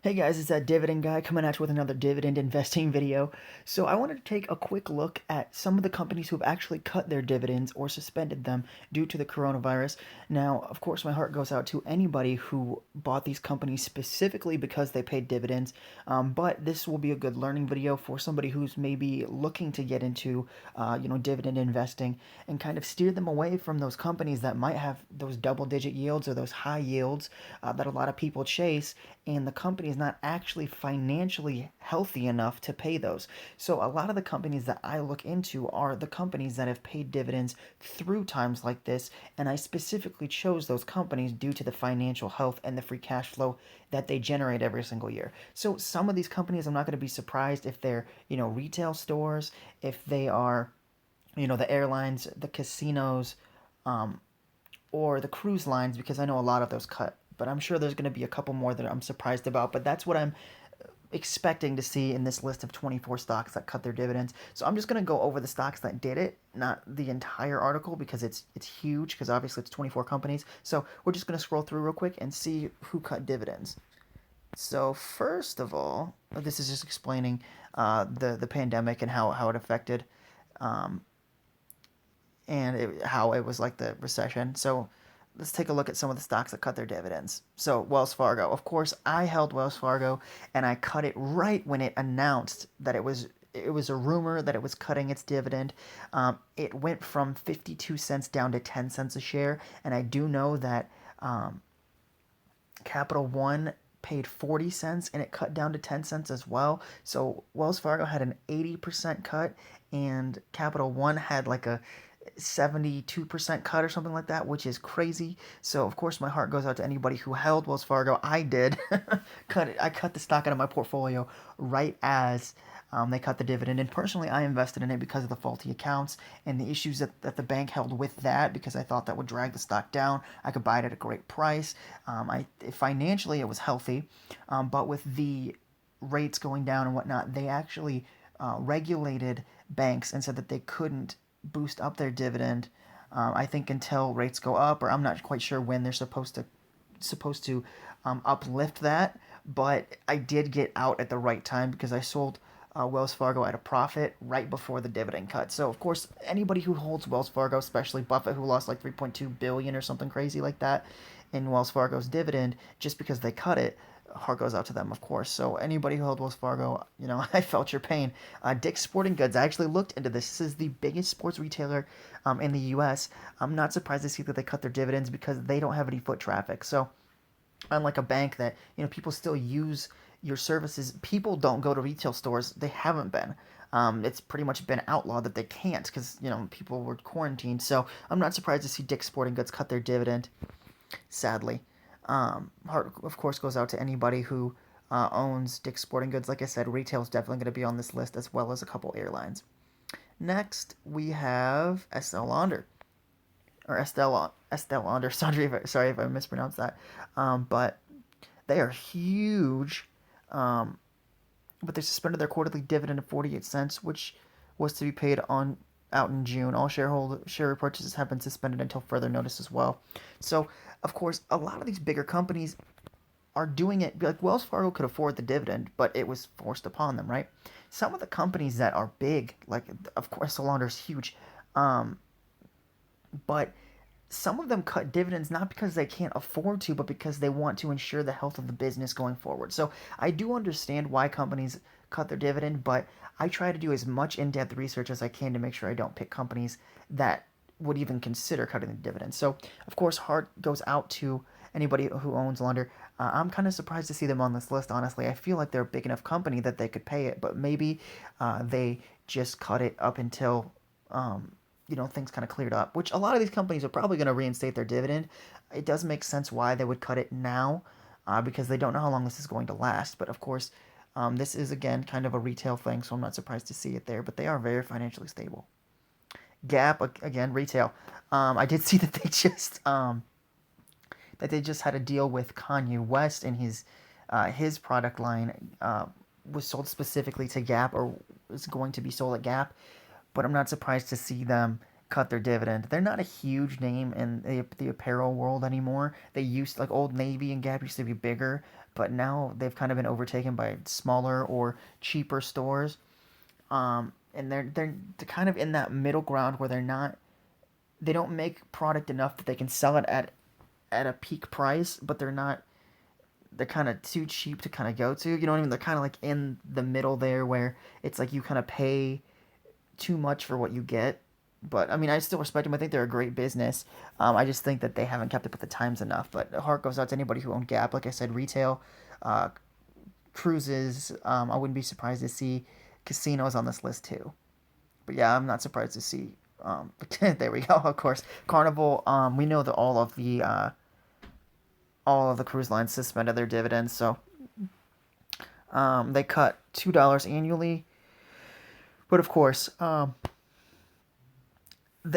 Hey guys, it's that dividend guy coming at you with another dividend investing video. So I wanted to take a quick look at some of the companies who have actually cut their dividends or suspended them due to the coronavirus. Now, of course, my heart goes out to anybody who bought these companies specifically because they paid dividends. But this will be a good learning video for somebody who's maybe looking to get into, dividend investing and kind of steer them away from those companies that might have those double-digit yields or those high yields that a lot of people chase, and the company is not actually financially healthy enough to pay those. So a lot of the companies that I look into are the companies that have paid dividends through times like this, and I specifically chose those companies due to the financial health and the free cash flow that they generate every single year. So some of these companies, I'm not going to be surprised if they're, retail stores, if they are, the airlines, the casinos, um, or the cruise lines, because I know a lot of those cut. But I'm sure there's going to be a couple more that I'm surprised about. But that's what I'm expecting to see in this list of 24 stocks that cut their dividends. So I'm just going to go over the stocks that did it, not the entire article, because it's huge, because obviously it's 24 companies. So we're just going to scroll through real quick and see who cut dividends. So first of all, this is just explaining the pandemic and how it affected, um, and how it was like the recession. So let's take a look at some of the stocks that cut their dividends. So Wells Fargo, of course, I held Wells Fargo, and I cut it right when it announced that it was a rumor that it was cutting its dividend. It went from 52 cents down to 10 cents a share, and I do know that Capital One paid 40 cents and it cut down to 10 cents as well. So Wells Fargo had an 80% cut, and Capital One had like a 72% cut or something like that, which is crazy. So of course my heart goes out to anybody who held Wells Fargo. I did. I cut the stock out of my portfolio right as they cut the dividend. And personally, I invested in it because of the faulty accounts and the issues that the bank held with that, because I thought that would drag the stock down. I could buy it at a great price. Financially, it was healthy, but with the rates going down and whatnot, they actually regulated banks and said that they couldn't boost up their dividend. I think until rates go up, or I'm not quite sure when they're supposed to uplift that. But I did get out at the right time because I sold Wells Fargo at a profit right before the dividend cut. So of course, anybody who holds Wells Fargo, especially Buffett, who lost like 3.2 billion or something crazy like that in Wells Fargo's dividend just because they cut it, heart goes out to them, of course. So anybody who held Wells Fargo, I felt your pain. Dick's Sporting Goods, I actually looked into this. This is the biggest sports retailer in the U.S. I'm not surprised to see that they cut their dividends because they don't have any foot traffic. So unlike a bank that people still use your services, people don't go to retail stores. They haven't been. It's pretty much been outlawed that they can't because people were quarantined. So I'm not surprised to see Dick's Sporting Goods cut their dividend. Sadly, heart of course goes out to anybody who owns Dick's Sporting Goods. Like I said, retail is definitely going to be on this list, as well as a couple airlines. Next, we have Estelle Lauder, or Estelle Lauder. Sorry if I mispronounced that. But they are huge. Um, but they suspended their quarterly dividend of 48 cents, which was to be paid on out in June. All shareholder share repurchases have been suspended until further notice as well. So, of course, a lot of these bigger companies are doing it. Like Wells Fargo could afford the dividend, but it was forced upon them, right? Some of the companies that are big, like of course, Solana is huge, um, but some of them cut dividends not because they can't afford to, but because they want to ensure the health of the business going forward. So I do understand why companies cut their dividend, but I try to do as much in-depth research as I can to make sure I don't pick companies that would even consider cutting the dividend. So of course, heart goes out to anybody who owns Launder. I'm kind of surprised to see them on this list. Honestly, I feel like they're a big enough company that they could pay it, but maybe they just cut it up until things kind of cleared up, which a lot of these companies are probably going to reinstate their dividend. It does make sense why they would cut it now, because they don't know how long this is going to last. But of course, this is again kind of a retail thing, so I'm not surprised to see it there. But they are very financially stable. Gap, again, retail. I did see that they just had a deal with Kanye West, and his product line was sold specifically to Gap, or is going to be sold at Gap. But I'm not surprised to see them cut their dividend. They're not a huge name in the apparel world anymore. They used, like, Old Navy and Gap used to be bigger, but now they've kind of been overtaken by smaller or cheaper stores. And they're kind of in that middle ground where they don't make product enough that they can sell it at a peak price, but they're kind of too cheap to kind of go to. You know what I mean? They're kind of like in the middle there where it's like you kind of pay too much for what you get. But I mean, I still respect them. I think they're a great business. I just think that they haven't kept up with the times enough. But heart goes out to anybody who owned Gap. Like I said, retail, uh, cruises. I wouldn't be surprised to see casinos on this list too. But yeah, I'm not surprised to see. There we go. Of course, Carnival. We know that all of the cruise lines suspended their dividends, so they cut $2 annually. But of course,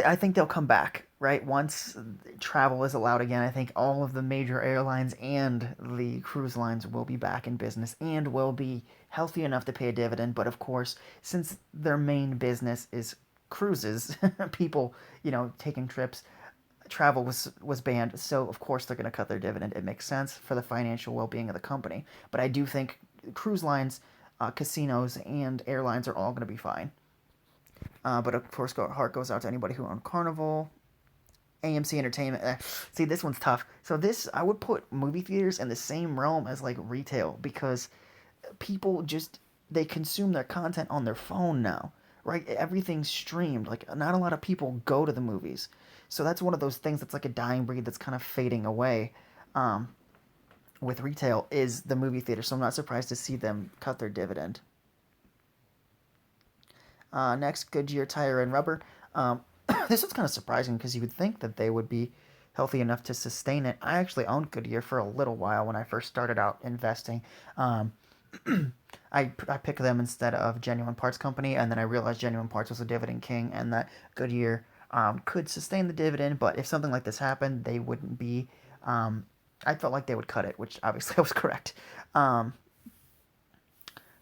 I think they'll come back, right? Once travel is allowed again, I think all of the major airlines and the cruise lines will be back in business and will be healthy enough to pay a dividend. But of course, since their main business is cruises, people, taking trips, travel was banned. So of course they're going to cut their dividend. It makes sense for the financial well-being of the company. But I do think cruise lines, casinos, and airlines are all going to be fine. But of course, heart goes out to anybody who owned Carnival, AMC Entertainment. See, this one's tough. So this, I would put movie theaters in the same realm as like retail because people just they consume their content on their phone now, right? Everything's streamed. Like not a lot of people go to the movies, so that's one of those things that's like a dying breed that's kind of fading away. Um, with retail is the movie theater, so I'm not surprised to see them cut their dividend. Next, Goodyear Tire and Rubber. This was kind of surprising because you would think that they would be healthy enough to sustain it. I actually owned Goodyear for a little while when I first started out investing. Um, I picked them instead of Genuine Parts Company, and then I realized Genuine Parts was a dividend king, and that Goodyear could sustain the dividend. But if something like this happened, they wouldn't be. Um, I felt like they would cut it, which obviously I was correct. Um,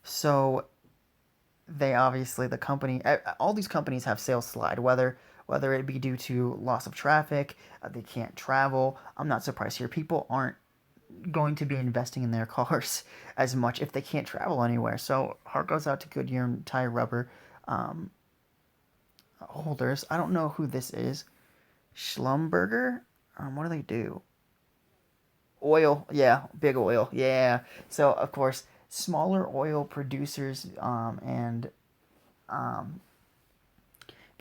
so they obviously the company all these companies have sales slide whether it be due to loss of traffic, they can't travel. I'm not surprised here. People aren't going to be investing in their cars as much if they can't travel anywhere. So heart goes out to Goodyear and Tire Rubber um, holders. I don't know who this is. Schlumberger. What do they do? Oil. Yeah, big oil. Yeah. So of course smaller oil producers and um,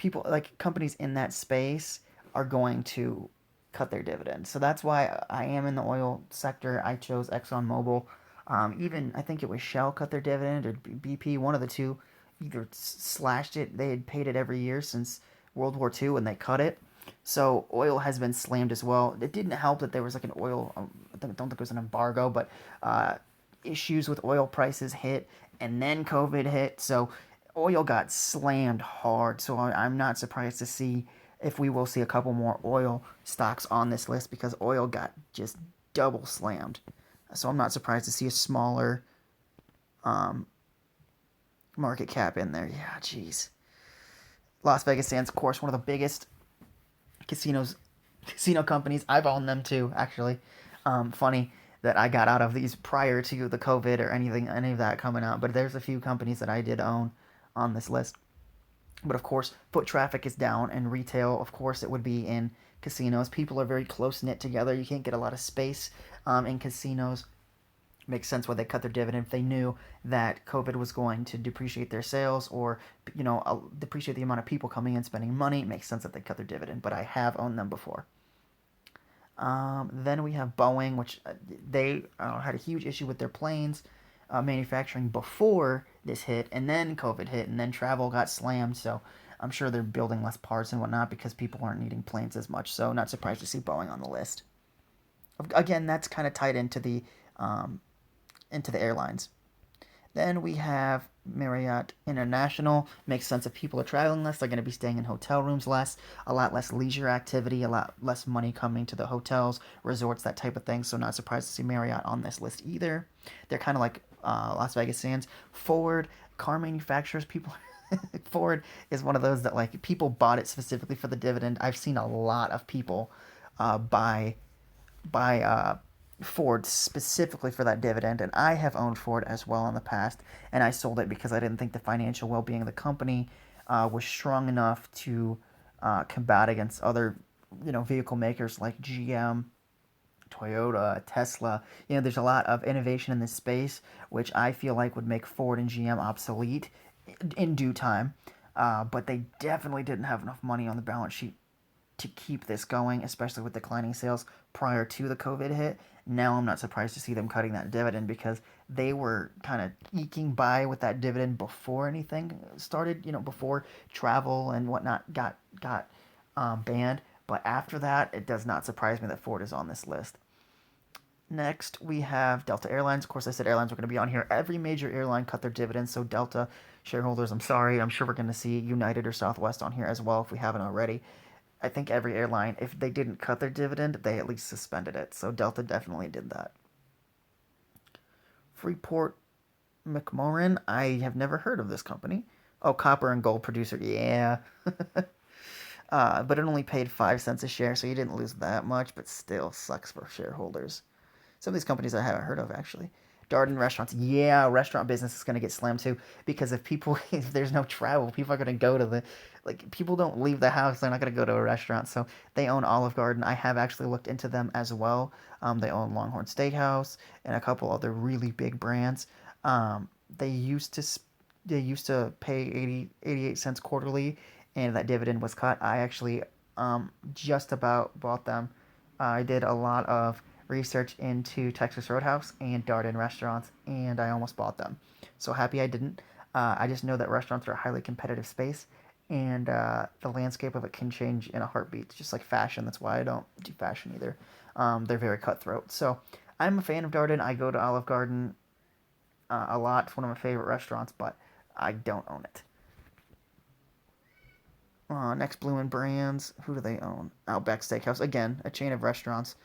people like companies in that space are going to cut their dividends. So that's why I am in the oil sector. I chose ExxonMobil. Even I think it was Shell cut their dividend or BP, one of the two, either slashed it. They had paid it every year since World War II, and they cut it. So oil has been slammed as well. It didn't help that there was like an oil. I don't think it was an embargo, but uh, issues with oil prices hit, and then COVID hit. So oil got slammed hard. So I'm not surprised to see if we will see a couple more oil stocks on this list because oil got just double slammed. So I'm not surprised to see a smaller um, market cap in there. Yeah, jeez. Las Vegas Sands, of course, one of the biggest casinos, casino companies. I've owned them too, actually. Funny that I got out of these prior to the COVID or any of that coming out. But there's a few companies that I did own on this list. But of course, foot traffic is down, and retail, of course, it would be in casinos. People are very close knit together. You can't get a lot of space in casinos. Makes sense why they cut their dividend if they knew that COVID was going to depreciate their sales or depreciate the amount of people coming in spending money. It makes sense that they cut their dividend. But I have owned them before. Then we have Boeing, which they had a huge issue with their planes manufacturing before this hit, and then COVID hit, and then travel got slammed. So I'm sure they're building less parts and whatnot because people aren't needing planes as much. So not surprised to see Boeing on the list. Again, that's kind of tied um, into the airlines. Then we have Marriott International. Makes sense if people are traveling less, they're going to be staying in hotel rooms less, a lot less leisure activity, a lot less money coming to the hotels, resorts, that type of thing. So, not surprised to see Marriott on this list either. They're kind of like Las Vegas Sands. Ford, car manufacturers, people. Ford is one of those that like people bought it specifically for the dividend. I've seen a lot of people buy Ford specifically for that dividend, and I have owned Ford as well in the past, and I sold it because I didn't think the financial well-being of the company was strong enough to combat against other, vehicle makers like GM, Toyota, Tesla. There's a lot of innovation in this space, which I feel like would make Ford and GM obsolete in due time. But they definitely didn't have enough money on the balance sheet to keep this going, especially with declining sales prior to the COVID hit. Now I'm not surprised to see them cutting that dividend because they were kind of eking by with that dividend before anything started. Before travel and whatnot got banned. But after that, it does not surprise me that Ford is on this list. Next, we have Delta Airlines. Of course, I said airlines were going to be on here. Every major airline cut their dividends, so Delta shareholders, I'm sorry. I'm sure we're going to see United or Southwest on here as well if we haven't already. I think every airline, if they didn't cut their dividend, they at least suspended it. So Delta definitely did that. Freeport McMoran, I have never heard of this company. Oh, copper and gold producer, yeah. But it only paid 5 cents a share, so you didn't lose that much, but still sucks for shareholders. Some of these companies I haven't heard of actually. Darden restaurants, yeah, restaurant business is going to get slammed too because if there's no travel, people are going to go to people don't leave the house, they're not going to go to a restaurant. So they own Olive Garden. I have actually looked into them as well. They own Longhorn Steakhouse and a couple other really big brands. Um, they used to they used to pay 88 cents quarterly, and that dividend was cut. I actually just about bought them. I did a lot of research into Texas Roadhouse and Darden restaurants, and I almost bought them. So happy I didn't. I just know that restaurants are a highly competitive space, and the landscape of it can change in a heartbeat. It's just like fashion. That's why I don't do fashion either. They're very cutthroat. So I'm a fan of Darden. I go to Olive Garden a lot. It's one of my favorite restaurants, but I don't own it. Next, Bloomin' Brands. Who do they own? Outback Steakhouse. Again, a chain of restaurants.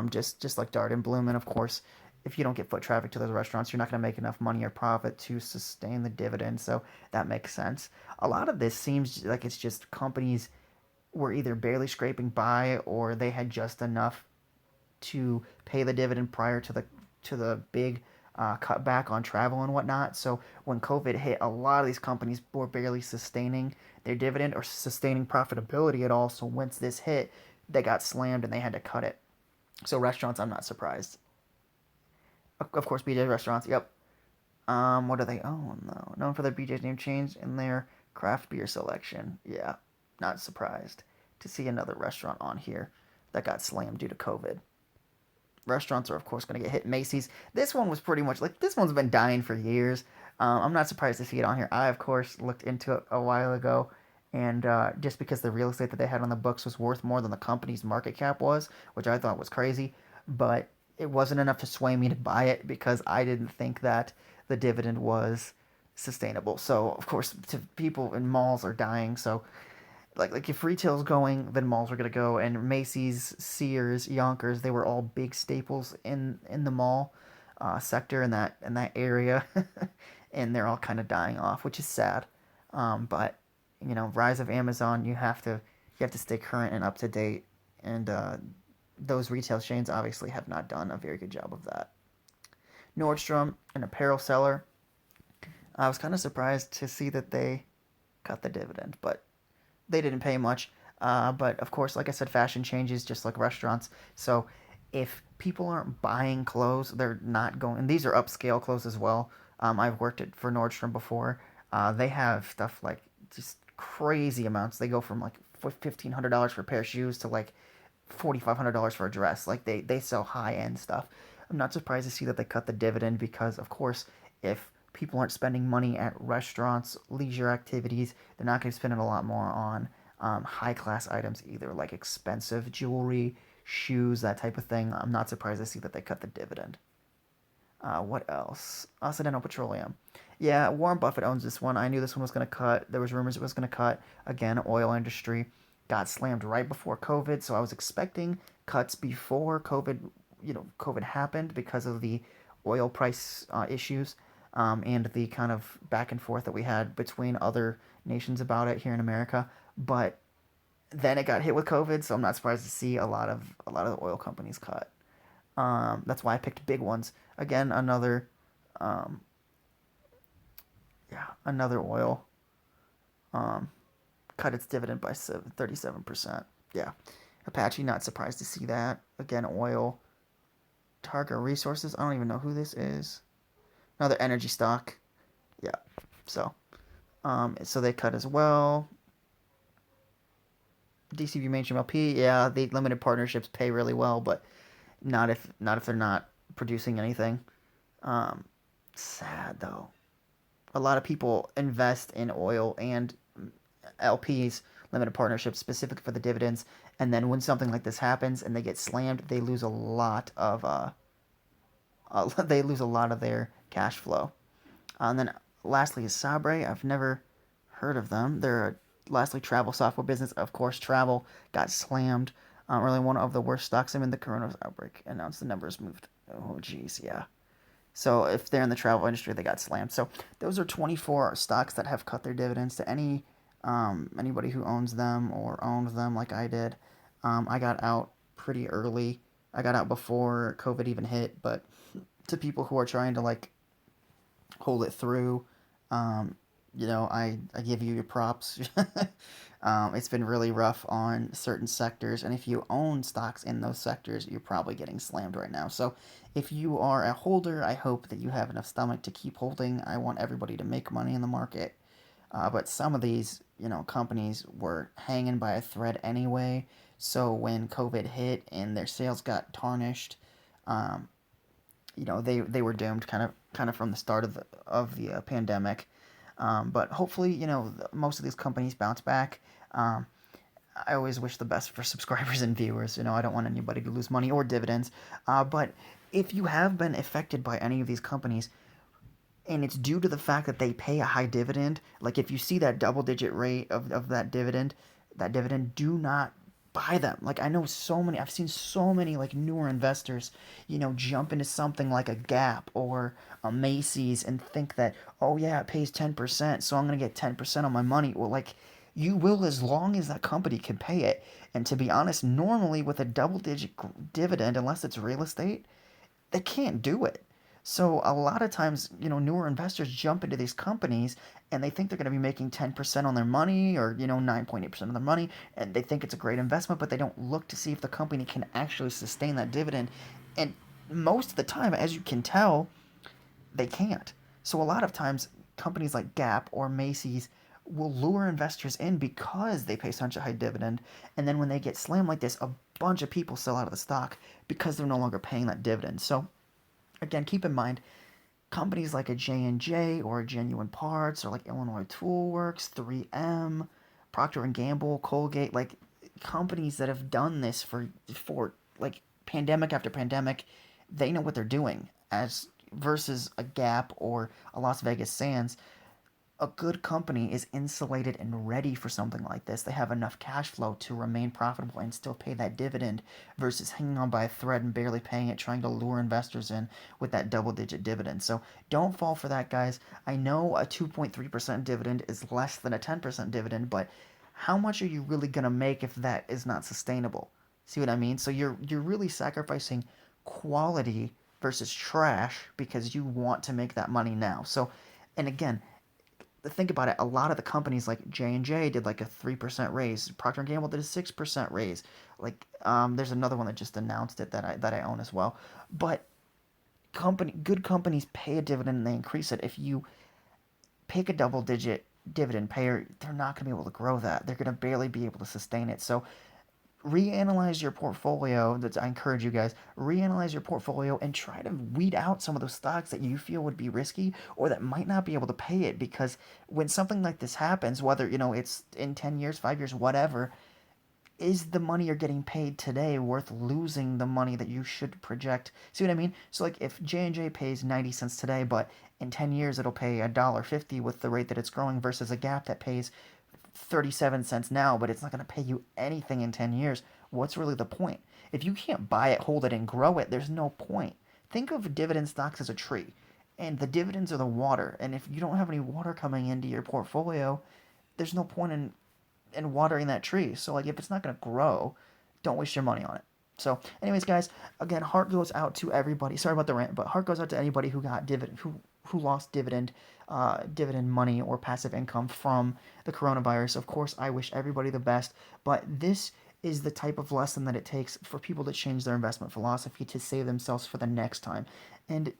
Just like Dart and Bloomin', of course. If you don't get foot traffic to those restaurants, you're not going to make enough money or profit to sustain the dividend. So that makes sense. A lot of this seems like it's just companies were either barely scraping by or they had just enough to pay the dividend prior to the big cutback on travel and whatnot. So when COVID hit, a lot of these companies were barely sustaining their dividend or sustaining profitability at all. So once this hit, they got slammed and they had to cut it. So restaurants, I'm not surprised. Of course, BJ's restaurants. Yep. What do they own though? Known for their BJ's name change and their craft beer selection. Yeah, not surprised to see another restaurant on here that got slammed due to COVID. Restaurants are of course going to get hit. Macy's. This one was pretty much like this one's been dying for years. I'm not surprised to see it on here. I of course looked into it a while ago, and just because the real estate that they had on the books was worth more than the company's market cap was, which I thought was crazy, but it wasn't enough to sway me to buy it because I didn't think that the dividend was sustainable. So of course, to people in malls are dying. So like if retail's going, then malls are gonna go. And Macy's, Sears, Yonkers, they were all big staples in the mall sector in that area, and they're all kind of dying off, which is sad. But rise of Amazon, you have to stay current and up to date, and those retail chains obviously have not done a very good job of that. Nordstrom, an apparel seller, I was kind of surprised to see that they cut the dividend, but they didn't pay much. But of course, like I said, fashion changes just like restaurants. So if people aren't buying clothes, they're not going. And these are upscale clothes as well. I've worked at for Nordstrom before. They have stuff like just crazy amounts. They go from like $1,500 for a pair of shoes to like $4,500 for a dress. Like they sell high end stuff. I'm not surprised to see that they cut the dividend because, of course, if people aren't spending money at restaurants, leisure activities, they're not going to spend a lot more on high class items either, like expensive jewelry, shoes, that type of thing. I'm not surprised to see that they cut the dividend. What else? Occidental Petroleum. Yeah, Warren Buffett owns this one. I knew this one was going to cut. There was rumors it was going to cut. Again, oil industry got slammed right before COVID, so I was expecting cuts before COVID happened because of the oil price issues and the kind of back and forth that we had between other nations about it here in America. But then it got hit with COVID, so I'm not surprised to see a lot of the oil companies cut. That's why I picked big ones. Again, um, another oil um, cut its dividend by 37%. Yeah, Apache, not surprised to see that. Again, oil. Targa Resources, I don't even know who this is. Another energy stock. Yeah, so they cut as well. DCV Mainstream LP, yeah, the limited partnerships pay really well, but not if they're not producing anything. Um, Sad though. A lot of people invest in oil and LPs, limited partnerships, specific for the dividends, and then when something like this happens and they get slammed, they lose a lot of they lose a lot of their cash flow. And then lastly is Sabre. I've never heard of them. They're a lastly travel software business. Of course, travel got slammed. Really one of the worst stocks. In the coronavirus outbreak. Announced the numbers moved. Oh, geez, yeah. So if they're in the travel industry, they got slammed. So those are 24 stocks that have cut their dividends to anybody who owns them or owned them like I did. I got out pretty early. I got out before COVID even hit. But to people who are trying to like hold it through, um, I give you your props. It's been really rough on certain sectors, and if you own stocks in those sectors, you're probably getting slammed right now. So, if you are a holder, I hope that you have enough stomach to keep holding. I want everybody to make money in the market, but some of these, companies were hanging by a thread anyway. So when COVID hit and their sales got tarnished, um, they were doomed kind of from the start of the pandemic. But hopefully, most of these companies bounce back. Um, I always wish the best for subscribers and viewers. I don't want anybody to lose money or dividends. But if you have been affected by any of these companies, and it's due to the fact that they pay a high dividend, like if you see that double digit rate of that dividend, do not buy them. Like I've seen so many like newer investors, jump into something like a Gap or a Macy's and think that, oh yeah, it pays 10%, so I'm gonna get 10% on my money. Well, like you will as long as that company can pay it. And to be honest, normally with a double digit dividend, unless it's real estate, they can't do it. So a lot of times, newer investors jump into these companies and they think they're going to be making 10% on their money or, 9.8% of their money, and they think it's a great investment, but they don't look to see if the company can actually sustain that dividend. And most of the time, as you can tell, they can't. So a lot of times, companies like Gap or Macy's will lure investors in because they pay such a high dividend, and then when they get slammed like this, a bunch of people sell out of the stock because they're no longer paying that dividend. So again, keep in mind, companies like a J&J or a Genuine Parts or like Illinois Tool Works, 3M, Procter and Gamble, Colgate, like companies that have done this for like pandemic after pandemic, they know what they're doing as versus a Gap or a Las Vegas Sands. A good company is insulated and ready for something like this. They have enough cash flow to remain profitable and still pay that dividend versus hanging on by a thread and barely paying it, trying to lure investors in with that double digit dividend. So don't fall for that, guys. I know a 2.3% dividend is less than a 10% dividend, but how much are you really going to make if that is not sustainable? See what I mean? So you're really sacrificing quality versus trash because you want to make that money now. So, and again, think about it. A lot of the companies like J&J did like a 3% raise. Procter and Gamble did a 6% raise. Like there's another one that just announced it that I own as well. But good companies pay a dividend and they increase it. If you pick a double digit dividend payer, they're not going to be able to grow that. They're going to barely be able to sustain it. So reanalyze your portfolio. That I encourage you guys, reanalyze your portfolio and try to weed out some of those stocks that you feel would be risky or that might not be able to pay it, because when something like this happens, whether it's in 10 years, 5 years, whatever, is the money you're getting paid today worth losing the money that you should project? See what I mean? So like if J&J pays 90 cents today, but in 10 years it'll pay $1.50 with the rate that it's growing, versus a Gap that pays 37 cents now, but it's not going to pay you anything in 10 years. What's really the point? If you can't buy it, hold it, and grow it, there's no point. Think of dividend stocks as a tree, and the dividends are the water. And if you don't have any water coming into your portfolio, there's no point in watering that tree. So, like, if it's not going to grow, don't waste your money on it. So, anyways, guys, again, heart goes out to everybody. Sorry about the rant, but heart goes out to anybody who got dividend, who lost dividend money or passive income from the coronavirus. Of course, I wish everybody the best, but this is the type of lesson that it takes for people to change their investment philosophy to save themselves for the next time. And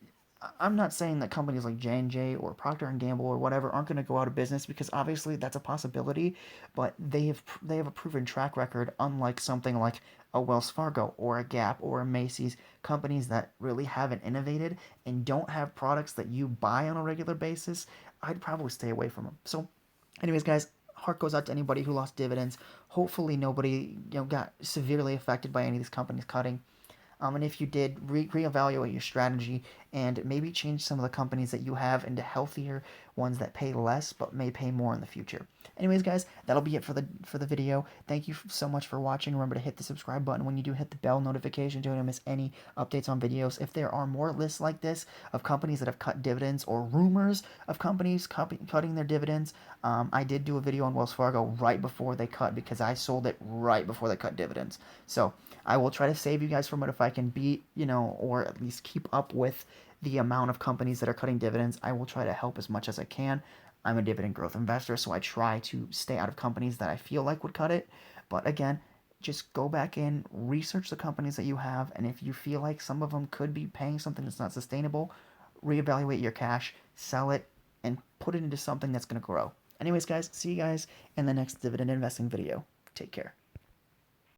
I'm not saying that companies like J&J or Procter and Gamble or whatever aren't going to go out of business, because obviously that's a possibility, but they have a proven track record, unlike something like a Wells Fargo or a Gap or a Macy's, companies that really haven't innovated and don't have products that you buy on a regular basis. I'd probably stay away from them. So, anyways, guys, heart goes out to anybody who lost dividends. Hopefully nobody got severely affected by any of these companies cutting. And if you did, reevaluate your strategy and maybe change some of the companies that you have into healthier ones that pay less but may pay more in the future. Anyways, guys, that'll be it for the video. Thank you so much for watching. Remember to hit the subscribe button when you do, hit the bell notification so you don't miss any updates on videos. If there are more lists like this of companies that have cut dividends, or rumors of companies cutting their dividends, I did do a video on Wells Fargo right before they cut, because I sold it right before they cut dividends. So I will try to save you guys from it if I can beat, or at least keep up with the amount of companies that are cutting dividends. I will try to help as much as I can. I'm a dividend growth investor, so I try to stay out of companies that I feel like would cut it. But again, just go back in, research the companies that you have, and if you feel like some of them could be paying something that's not sustainable, reevaluate your cash, sell it, and put it into something that's going to grow. Anyways, guys, see you guys in the next dividend investing video. Take care.